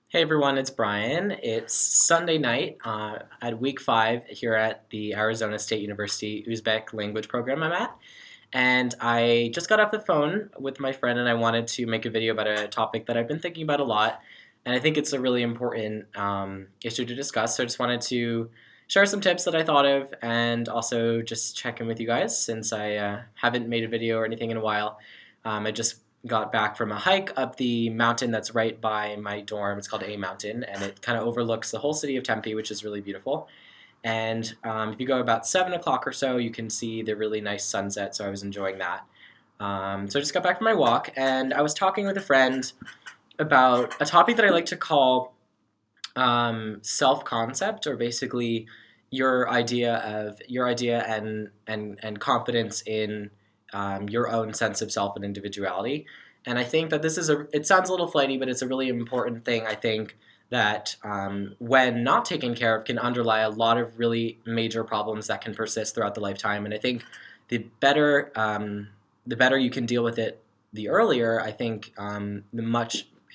Hey everyone, it's Brian. It's Sunday night at week 5 here at the Arizona State University Uzbek language program I'm at. And I just got off the phone with my friend and I wanted to make a video about a topic that I've been thinking about a lot. And I think it's a really important issue to discuss. So I just wanted to share some tips that I thought of and also just check in with you guys since I haven't made a video or anything in a while. I just got back from a hike up the mountain that's right by my dorm. It's called A Mountain, and it kind of overlooks the whole city of Tempe, which is really beautiful. And if you go about 7 o'clock or so, you can see the really nice sunset, so I was enjoying that. So I just got back from my walk, and I was talking with a friend about a topic that I like to call self-concept, or basically your idea and confidence in your own sense of self and individuality. And I think that it sounds a little flighty, but it's a really important thing, I think, that when not taken care of can underlie a lot of really major problems that can persist throughout the lifetime. And I think the better you can deal with it, the earlier, I think,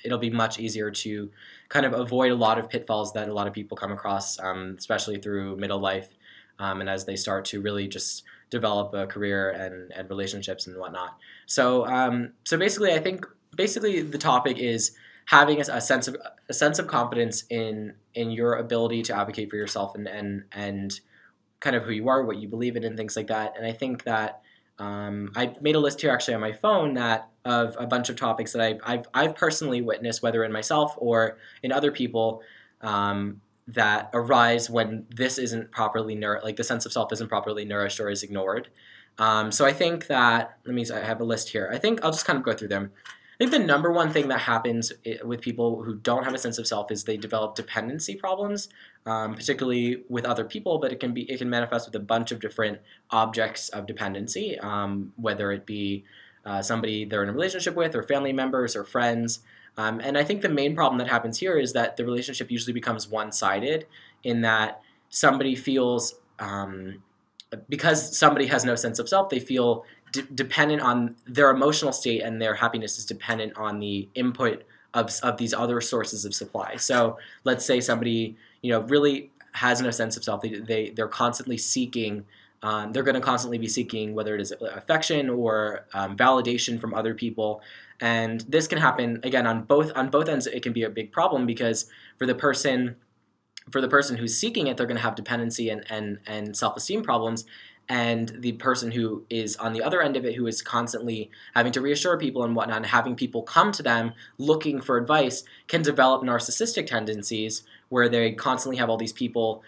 it'll be much easier to kind of avoid a lot of pitfalls that a lot of people come across, especially through middle life, and as they start to really just develop a career and relationships and whatnot. So basically, I think the topic is having a sense of confidence in your ability to advocate for yourself and kind of who you are, what you believe in, and things like that. And I think that I made a list here actually on my phone of a bunch of topics that I've personally witnessed, whether in myself or in other people, that arise when this isn't properly like the sense of self isn't properly nourished or is ignored. So I think that, I have a list here. I think I'll just kind of go through them. I think the number one thing that happens with people who don't have a sense of self is they develop dependency problems, particularly with other people, but it can manifest with a bunch of different objects of dependency, whether it be somebody they're in a relationship with, or family members, or friends. And I think the main problem that happens here is that the relationship usually becomes one-sided, in that somebody feels, because somebody has no sense of self, they feel dependent on their emotional state, and their happiness is dependent on the input of these other sources of supply. So let's say somebody really has no sense of self. They're constantly seeking. They're going to constantly be seeking, whether it is affection or validation from other people, and this can happen again on both ends. It can be a big problem because for the person who's seeking it, they're going to have dependency and self-esteem problems, and the person who is on the other end of it, who is constantly having to reassure people and whatnot, and having people come to them looking for advice, can develop narcissistic tendencies where they constantly have all these people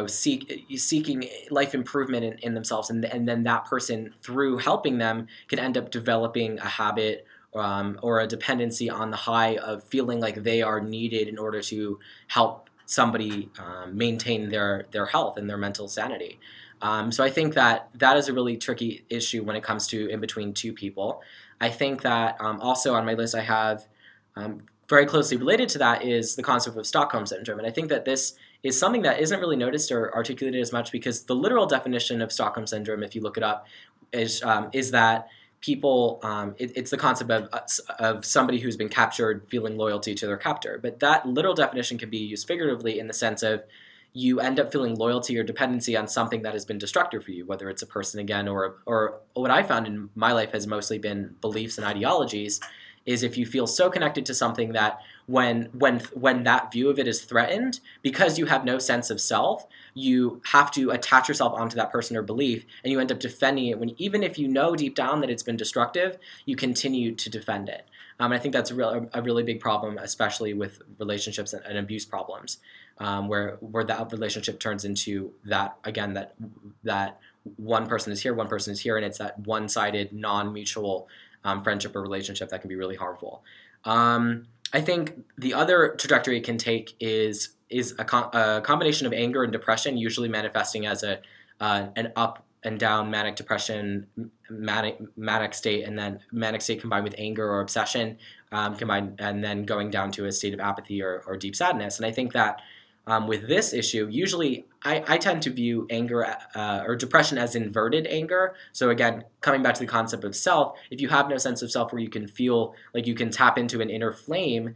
seeking life improvement in themselves, and then that person, through helping them, can end up developing a habit or a dependency on the high of feeling like they are needed in order to help somebody maintain their health and their mental sanity. So I think that is a really tricky issue when it comes to in between two people. I think that also on my list I have very closely related to that is the concept of Stockholm Syndrome. And I think that this is something that isn't really noticed or articulated as much, because the literal definition of Stockholm Syndrome, if you look it up, is that people, it's the concept of somebody who's been captured feeling loyalty to their captor. But that literal definition can be used figuratively, in the sense of you end up feeling loyalty or dependency on something that has been destructive for you, whether it's a person again, or what I found in my life has mostly been beliefs and ideologies, is if you feel so connected to something that when that view of it is threatened, because you have no sense of self, you have to attach yourself onto that person or belief, and you end up defending it, when even if you know deep down that it's been destructive, you continue to defend it. I think that's a really big problem, especially with relationships and abuse problems, where that relationship turns into that, again, that one person is here, one person is here, and it's that one-sided, non-mutual friendship or relationship that can be really harmful. I think the other trajectory it can take is a combination of anger and depression, usually manifesting as an up and down manic depression, manic state, and then manic state combined with anger or obsession, combined, and then going down to a state of apathy or deep sadness. And I think that with this issue, usually I tend to view anger or depression as inverted anger. So again, coming back to the concept of self, if you have no sense of self where you can feel like you can tap into an inner flame,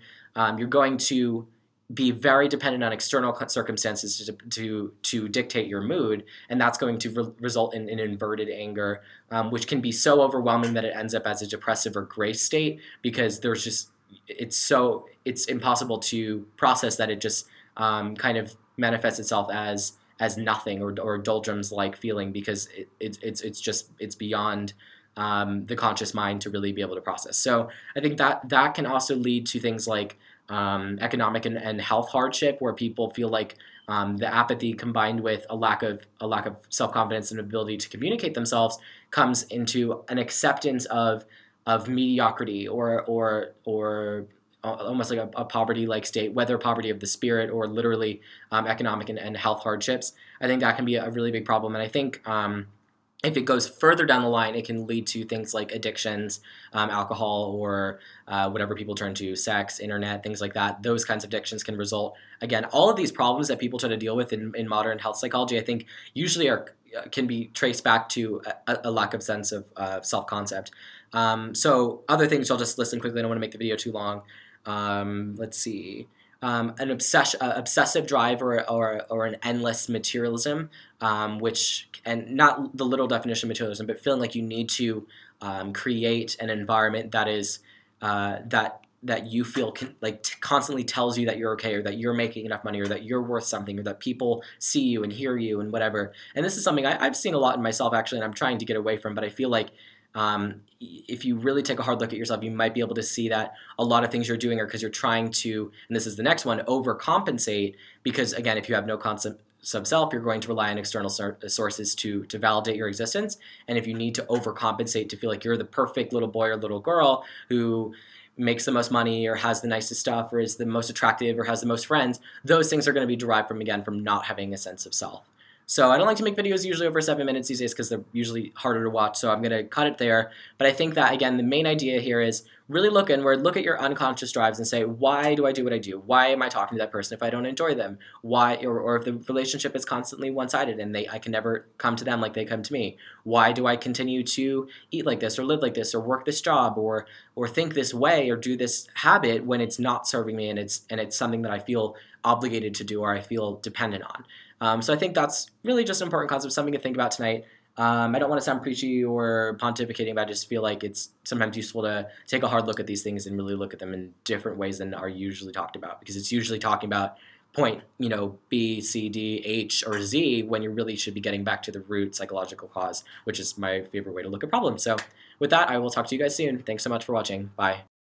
you're going to be very dependent on external circumstances to dictate your mood, and that's going to result in an inverted anger, which can be so overwhelming that it ends up as a depressive or gray state, because there's just it's impossible to process that it just kind of manifests itself as nothing or doldrums like feeling, because it's beyond the conscious mind to really be able to process. So I think that can also lead to things like economic and health hardship, where people feel like the apathy combined with a lack of self-confidence and ability to communicate themselves comes into an acceptance of mediocrity or almost like a poverty-like state, whether poverty of the spirit or literally economic and health hardships. I think that can be a really big problem, and I think if it goes further down the line, it can lead to things like addictions, alcohol, or whatever people turn to, sex, internet, things like that. Those kinds of addictions can result. Again, all of these problems that people try to deal with in modern health psychology, I think, usually can be traced back to a lack of sense of self-concept. So other things I'll just list them quickly. I don't want to make the video too long. Let's see. An obsessive drive or an endless materialism, and not the literal definition of materialism, but feeling like you need to create an environment that is that you feel constantly tells you that you're okay, or that you're making enough money, or that you're worth something, or that people see you and hear you and whatever. And this is something I've seen a lot in myself, actually, and I'm trying to get away from, but I feel like if you really take a hard look at yourself, you might be able to see that a lot of things you're doing are because you're trying to, and this is the next one, overcompensate, because again, if you have no concept of self, you're going to rely on external sources to validate your existence. And if you need to overcompensate to feel like you're the perfect little boy or little girl who makes the most money or has the nicest stuff or is the most attractive or has the most friends, those things are going to be derived from not having a sense of self. So I don't like to make videos usually over 7 minutes these days because they're usually harder to watch, so I'm going to cut it there. But I think that, again, the main idea here is really look inward, look at your unconscious drives and say, why do I do what I do? Why am I talking to that person if I don't enjoy them? Why, or if the relationship is constantly one-sided and I can never come to them like they come to me? Why do I continue to eat like this or live like this or work this job or think this way or do this habit when it's not serving me and it's something that I feel obligated to do or I feel dependent on? So I think that's really just an important concept, something to think about tonight. I don't want to sound preachy or pontificating, but I just feel like it's sometimes useful to take a hard look at these things and really look at them in different ways than are usually talked about, because it's usually talking about point, B, C, D, H, or Z, when you really should be getting back to the root psychological cause, which is my favorite way to look at problems. So with that, I will talk to you guys soon. Thanks so much for watching. Bye.